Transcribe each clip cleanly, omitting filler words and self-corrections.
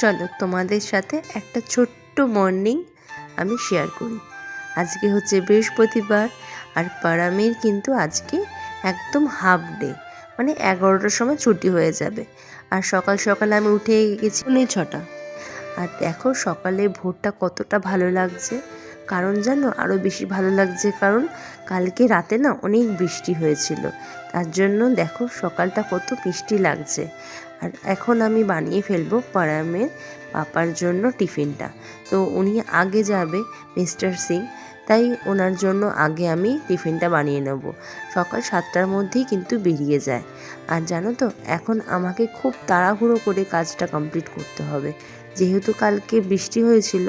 চলো তোমাদের সাথে একটা ছোট্ট মর্নিং আমি শেয়ার করি। আজকে হচ্ছে বৃহস্পতিবার, আর পারামের কিন্তু আজকে একদম হাফ ডে, মানে 11টার সময় ছুটি হয়ে যাবে। আর সকাল সকাল আমি উঠে গেছি 6:30। আর দেখো সকালে ভোরটা কতটা ভালো লাগছে, কারণ জানো আরও বেশি ভালো লাগছে কারণ কালকে রাতে না অনেক বৃষ্টি হয়েছিল, তার জন্য দেখো সকালটা কত মিষ্টি লাগছে। আর এখন আমি বানিয়ে ফেলবো পারামের পাপার জন্য টিফিনটা। তো উনি আগে যাবে, মিস্টার সিং, তাই ওনার জন্য আগে আমি টিফিনটা বানিয়ে নেব। সকাল 7টার মধ্যেই কিন্তু বেরিয়ে যায়। আর জানো তো এখন আমাকে খুব তাড়াহুড়ো করে কাজটা কমপ্লিট করতে হবে, যেহেতু কালকে বৃষ্টি হয়েছিল।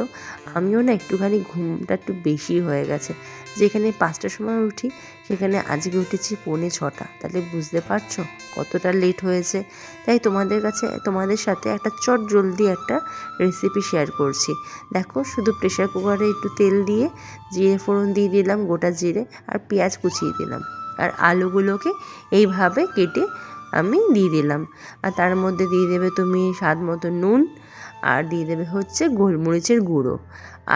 আমিও না একটুখানি ঘুমটা একটু বেশি হয়ে গেছে, যেখানে 5টার সময় উঠি সেখানে আজকে উঠেছি 5:45। তাহলে বুঝতে পারছো কতটা লেট হয়েছে। তাই তোমাদের সাথে একটা চট জলদি একটা রেসিপি শেয়ার করছি। দেখো শুধু প্রেশার কুকারে একটু তেল দিয়ে জিরে ফোড়ন দিয়ে দিলাম, গোটা জিরে আর পেঁয়াজ কুচিয়ে দিলাম, আর আলুগুলোকে এইভাবে কেটে আমি দিয়ে দিলাম। আর তার মধ্যে দিয়ে দেবে তুমি স্বাদ মতো নুন, আর দিয়ে দেবে হচ্ছে গোলমরিচের গুঁড়ো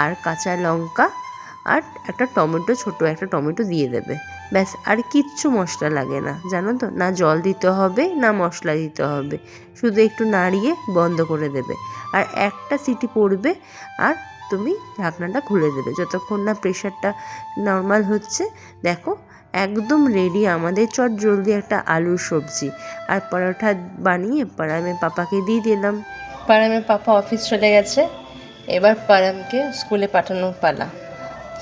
আর কাঁচা লঙ্কা, আর একটা টমেটো, ছোটো একটা টমেটো দিয়ে দেবে। ব্যাস, আর কিচ্ছু মশলা লাগে না, জানো তো, না জল দিতে হবে না মশলা দিতে হবে, শুধু একটু নাড়িয়ে বন্ধ করে দেবে। আর একটা সিটি পড়বে আর তুমি ঢাকনাটা খুলে দেবে যতক্ষণ না প্রেশারটা নর্মাল হচ্ছে। দেখো একদম রেডি আমাদের চট জলদি একটা আলুর সবজি। আর পরোটা বানিয়ে পারামের পাপাকে দিয়ে দিলাম। পারামের পাপা অফিস চলে গেছে, এবার পারামকে স্কুলে পাঠানোর পালা।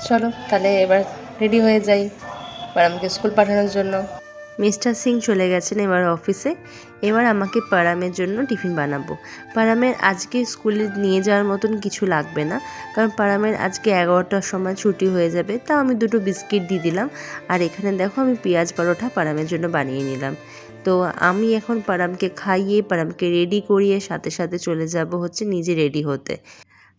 চলো তাহলে এবার রেডি হয়ে যাই পারামকে স্কুল পাঠানোর জন্য। মিস্টার সিং চলে গেছেন এবার অফিসে। এবার আমাকে পারামের জন্য টিফিন বানাবো। পারামের আজকে স্কুলে নিয়ে যাওয়ার মতন কিছু লাগবে না, কারণ পারামের আজকে 11টার সময় ছুটি হয়ে যাবে। তাও আমি 2টো বিস্কিট দিয়ে দিলাম। আর এখানে দেখো আমি পেঁয়াজ পরোটা পারামের জন্য বানিয়ে নিলাম। তো আমি এখন পারামকে খাইয়ে পারামকে রেডি করিয়ে সাথে সাথে চলে যাব হচ্ছে নিজে রেডি হতে।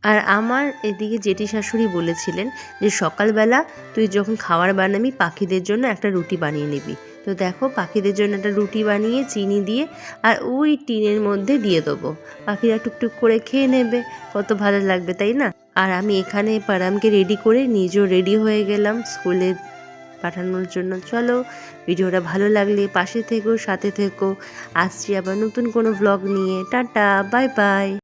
আর আমার এদিকে জেঠি শাশুড়ি বলেছিলেন যে সকালবেলা তুই যখন খাবার বানাবি পাখিদের জন্য একটা রুটি বানিয়ে নিবি। তো দেখো পাখিদের জন্য একটা রুটি বানিয়ে চিনি দিয়ে আর ওই টিনের মধ্যে দিয়ে দেবো, পাখিরা টুকটুক করে খেয়ে নেবে, কত ভালো লাগবে তাই না। আর আমি এখানে পারামকে রেডি করে নিজেও রেডি হয়ে গেলাম স্কুলে পাঠানোর জন্য। চলো ভিডিওটা ভালো লাগলে পাশে থেকো, সাথে থেকো। আসছি আবার নতুন কোনো ব্লগ নিয়ে। Tata, bye bye.